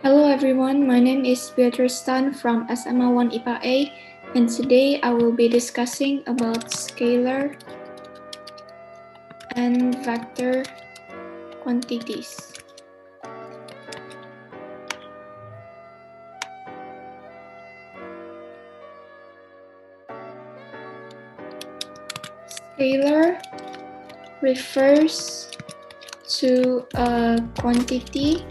Hello everyone, my name is Beatrice from SMA 1 IPA A, and today I will be discussing about scalar and vector quantities. Scalar refers to a quantity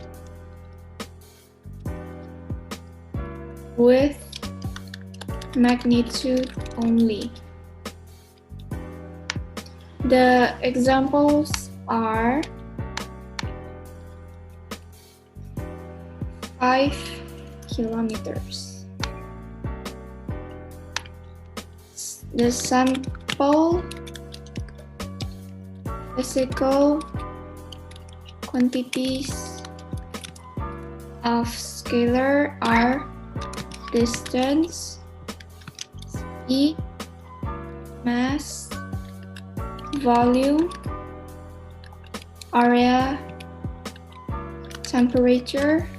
with magnitude only. The examples are 5 kilometers. The sample physical quantities of scalar are distance, speed, mass, volume, area, temperature,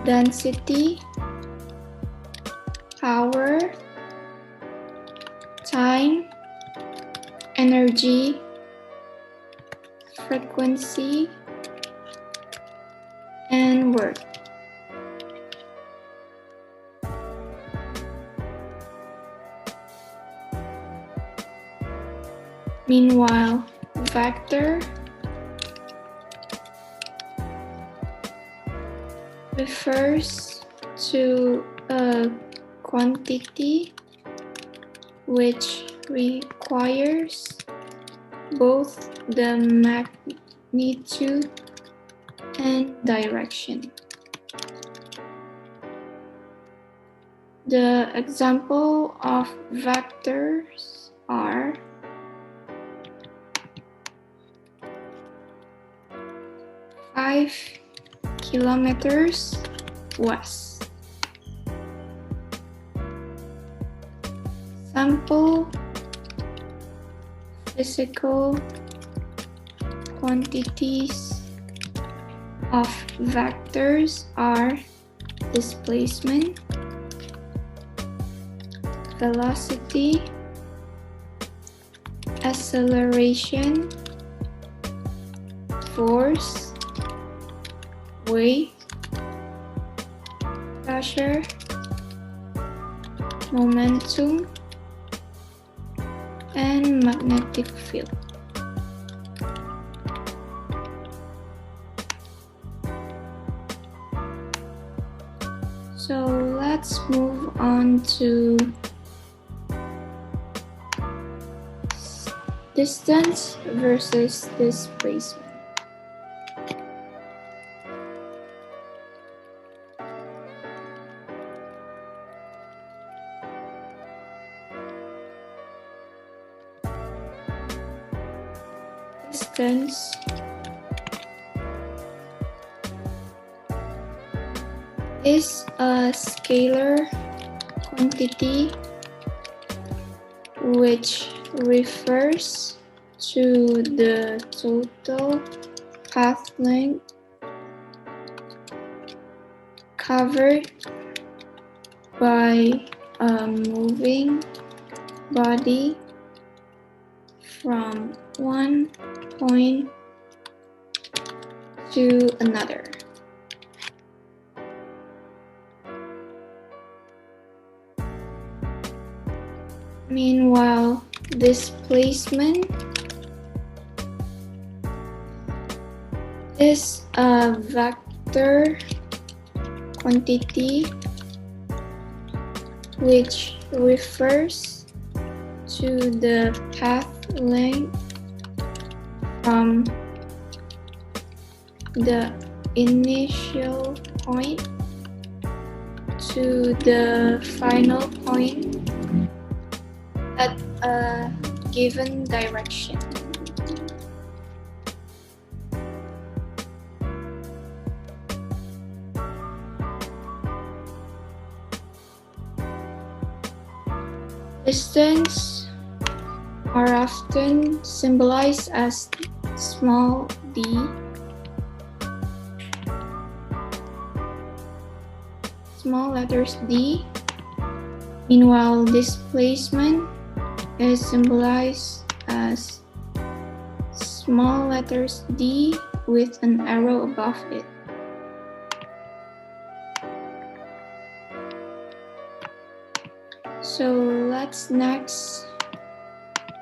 density, power, time, energy, frequency, and work. Meanwhile, vector refers to a quantity which requires both the magnitude and direction. The example of vectors are 5 kilometers west. Sample physical quantities of vectors are displacement, velocity, acceleration, force, weight, pressure, momentum, and magnetic field. So let's move on to distance versus displacement. Distance is a scalar quantity which refers to the total path length covered by a moving body from one point to another. Meanwhile, displacement is a vector quantity which refers to the path length from the initial point to the final point at a given direction. Distance are often symbolized as small d small letters d. Meanwhile, displacement is symbolized as small letters d with an arrow above it. So let's next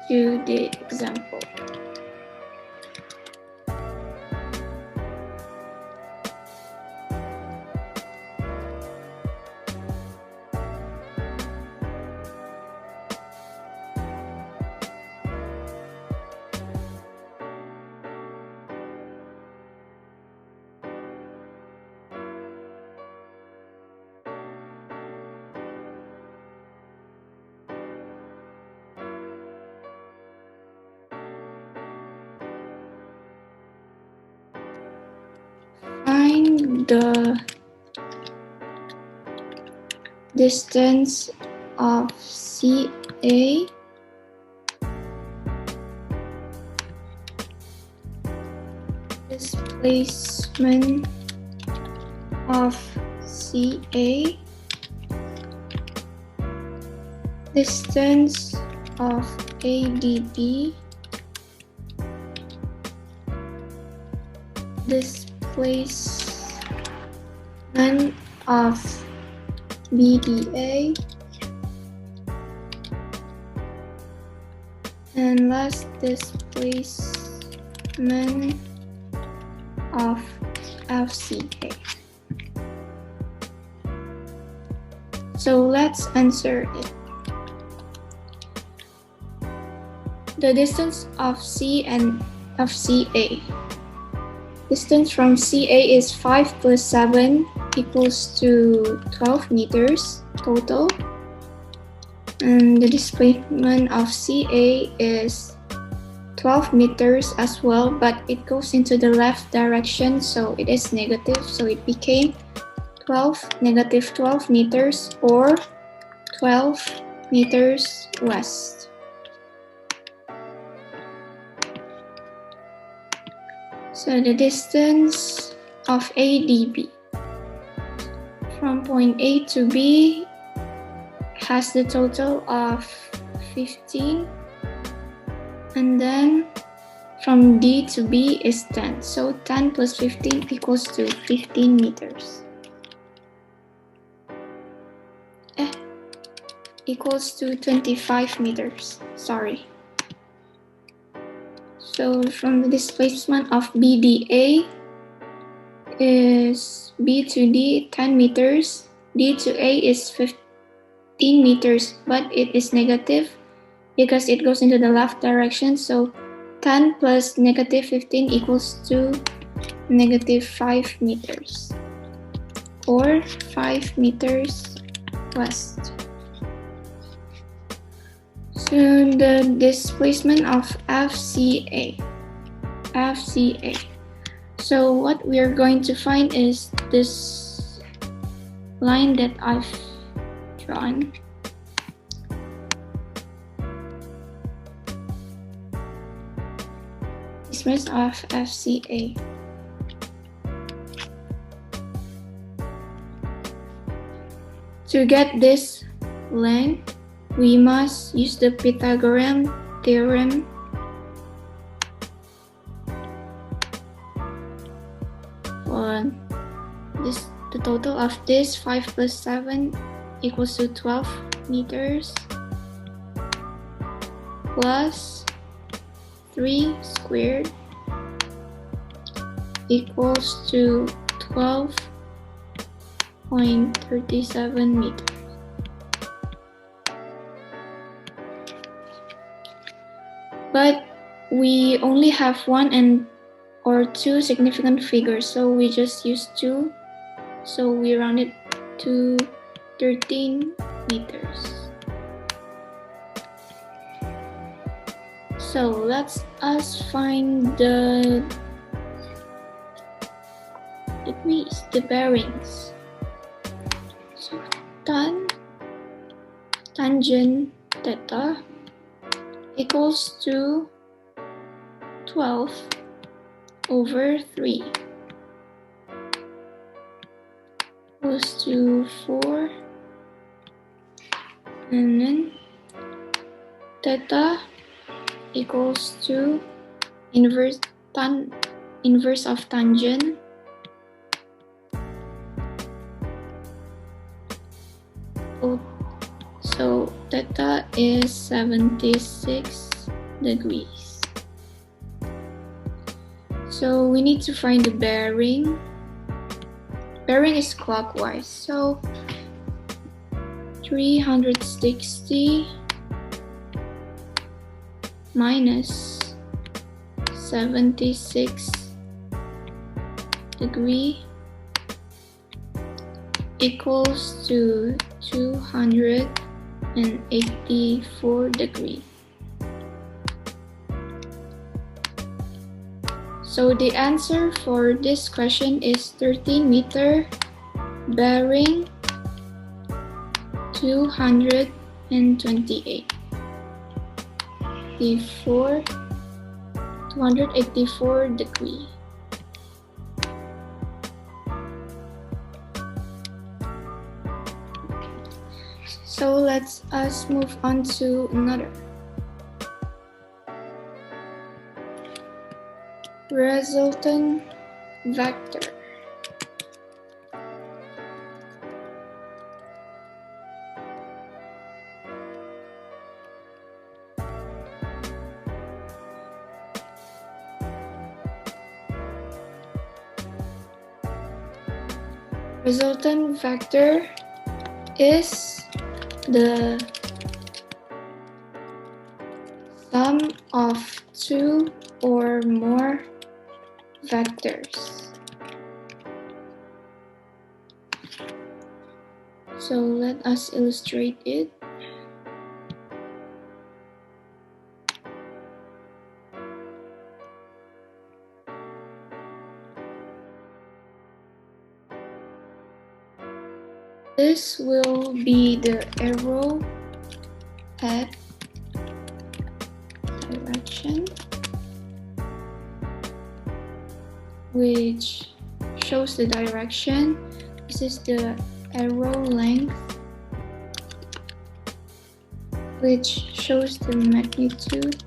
do the example. Find the distance of CA displacement of CA, distance of ADB, displacement of BDA, and last displacement of FCA. So let's answer it. The distance of C and of CA. Distance from CA is 5 plus 7 equals to 12 meters total. And the displacement of CA is 12 meters as well, but it goes into the left direction, so it is negative. So it became negative 12 meters or 12 meters west. So the distance of ADB from point A to B has the total of 15, and then from D to B is 10. So 10 plus 15 equals to 15 meters. Equals to 25 meters, sorry. So from the displacement of BDA is B to D 10 meters, D to A is 15 meters, but it is negative because it goes into the left direction. So 10 plus negative 15 equals to negative 5 meters or 5 meters west. So the displacement of FCA. So what we are going to find is this line that I've drawn. Displacement of FCA. To get this length, we must use the Pythagorean theorem. For this, the total of this 5 plus 7 equals to 12 meters plus 3 squared equals to 12.37 meters. But we only have one or two significant figures, so we just use 2. So we round it to 13 meters. So let's us find the degrees, the bearings. So tangent theta equals to 12 over 3 equals to to 4, and then theta equals to inverse of tangent so theta is 76 degrees. So we need to find the bearing. Bearing is clockwise, so 360 minus 76 degree equals to 284 degree. So the answer for this question is 13 meter, bearing 228. 284 degree. So let's move on to another. Resultant vector. Resultant vector is the sum of two or more vectors. So let us illustrate it. This will be the arrow head direction, which shows the direction. This is the arrow length, which shows the magnitude.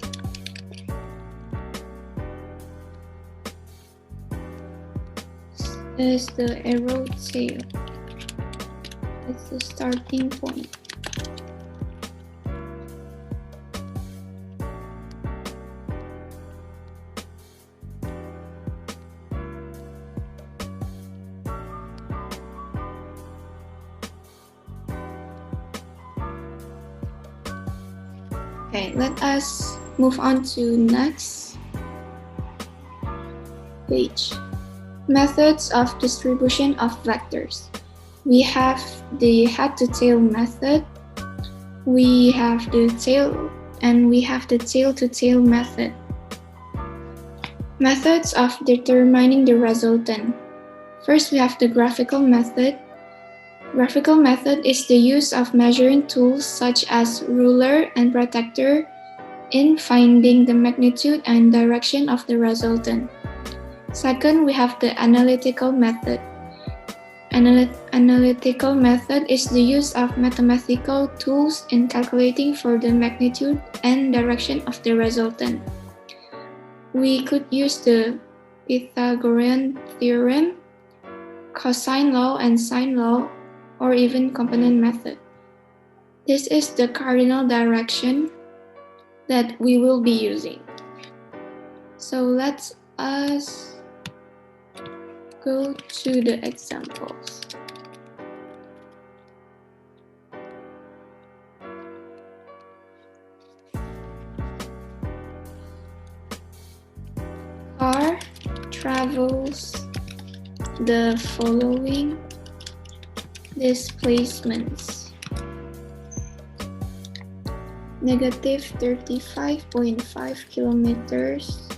This is the arrow tail. It's the starting point. Okay, let us move on to next page. Methods of distribution of vectors. We have the head-to-tail method, we have the tail, and we have the tail-to-tail method. Methods of determining the resultant. First, we have the graphical method. Graphical method is the use of measuring tools such as ruler and protractor in finding the magnitude and direction of the resultant. Second, we have the analytical method. Analytical method is the use of mathematical tools in calculating for the magnitude and direction of the resultant. We could use the Pythagorean theorem, cosine law and sine law, or even component method. This is the cardinal direction that we will be using. So let us go to the examples. Car travels the following displacements: negative 35.5 kilometers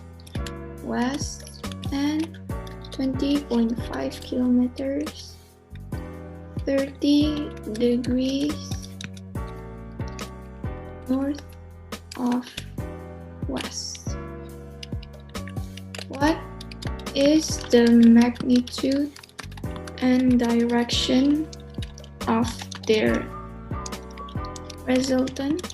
west and 20.5 kilometers, 30 degrees north of west. What is the magnitude and direction of their resultant.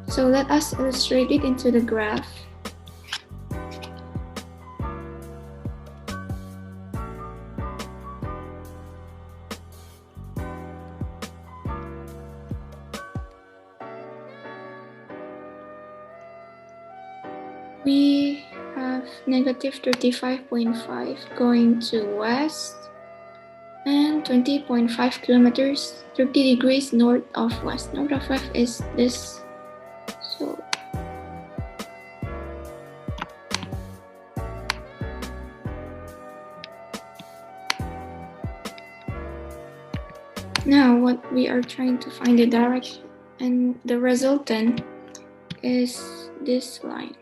So let us illustrate it into the graph. We have negative 35.5 going to west and 20.5 kilometers, 30 degrees north of west. North of west is this. So now what we are trying to find the direction, and the resultant is this line.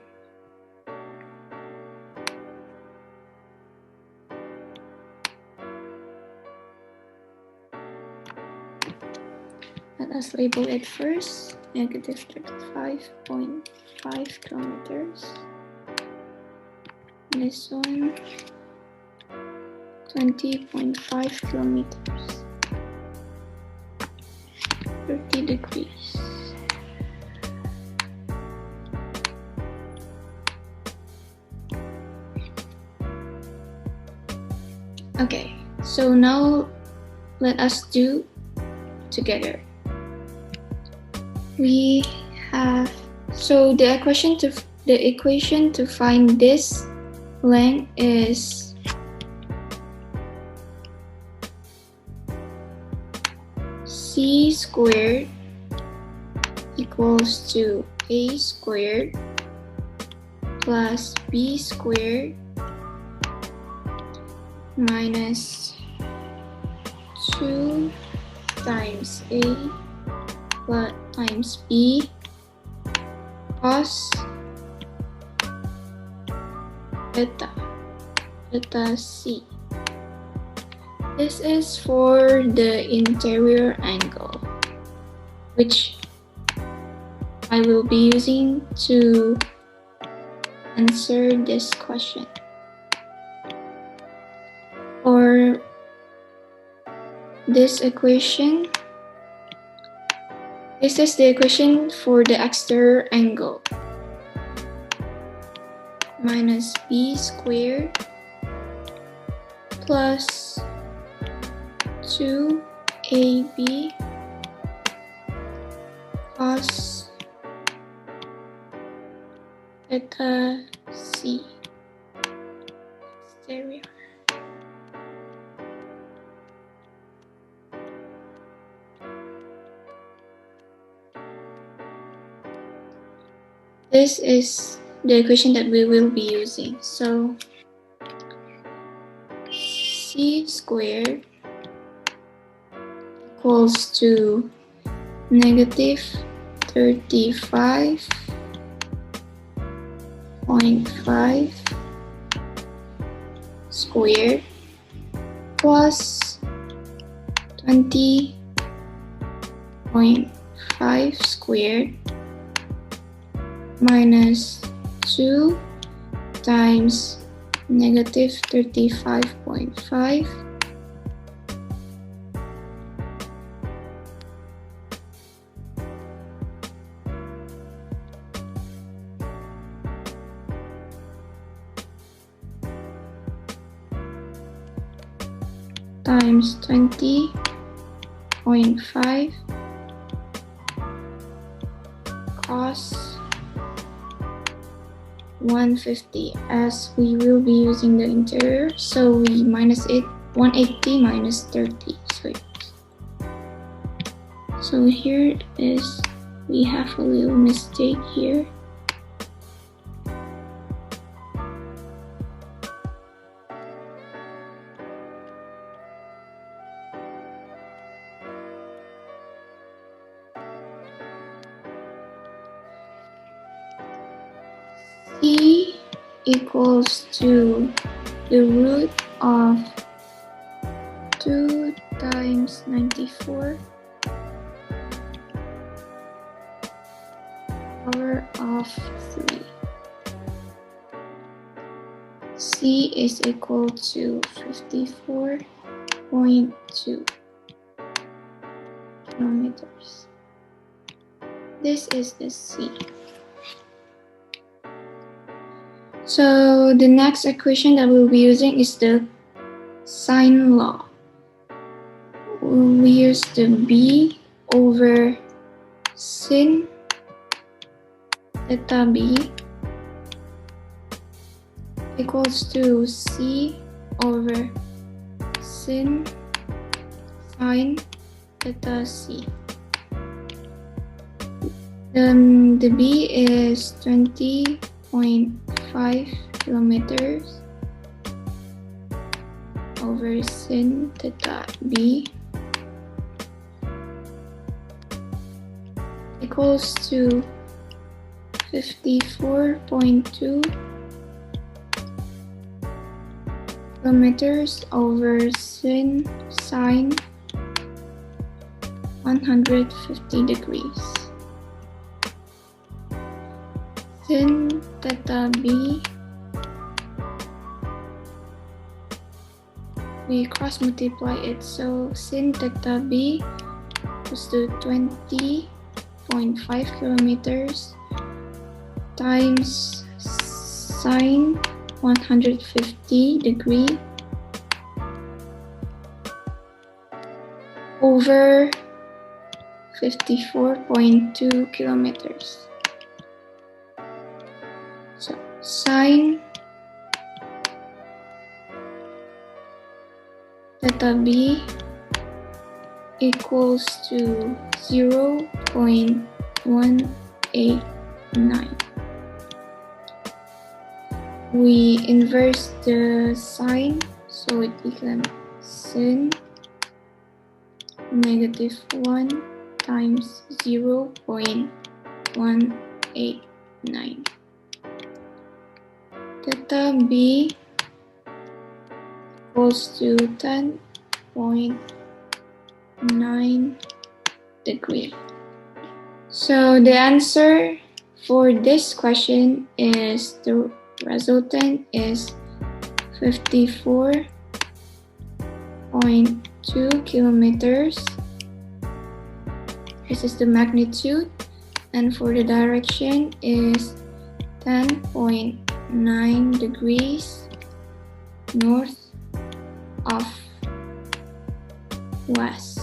Let us label it first, negative 35.5 kilometers. This one, 20.5 kilometers, 30 degrees. Okay, so now let us do together. We have, so the equation to find this length is c squared equals to a squared plus b squared minus 2 times a plus times b cos beta c. This is for the interior angle, which I will be using to answer this question. For this equation, this is the equation for the exterior angle. Minus b squared plus 2ab cos beta c exterior. This is the equation that we will be using. So c squared equals to negative 35.5 squared plus 20.5 squared minus 2 times negative 35.5 times 20.5 cos 150, as we will be using the interior, so we minus it, 180 minus 30. So here is, we have a little mistake here. E equals to the root of 2 times 94 power of 3. C is equal to 54.2 kilometers. This is the C. So the next equation that we'll be using is the sine law. We use the B over sin theta B equals to C over sin sine theta C. The B is 20.5 kilometers over sin theta B equals to 54.2 kilometers over sin sine 150 degrees. Sin theta B, we cross multiply it, so sin theta B equals to 20.5 kilometers times sine 150 degree over 54.2 kilometers. So sine theta B equals to 0.189. We inverse the sign, so it becomes sin -1 times 0.189. Theta B equals to 10.9 degree. So the answer for this question is the resultant is 54.2 kilometers. This is the magnitude, and for the direction is 10.9 degrees north of west.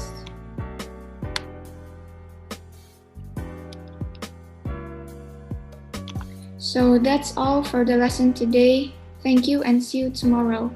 So that's all for the lesson today. Thank you and see you tomorrow.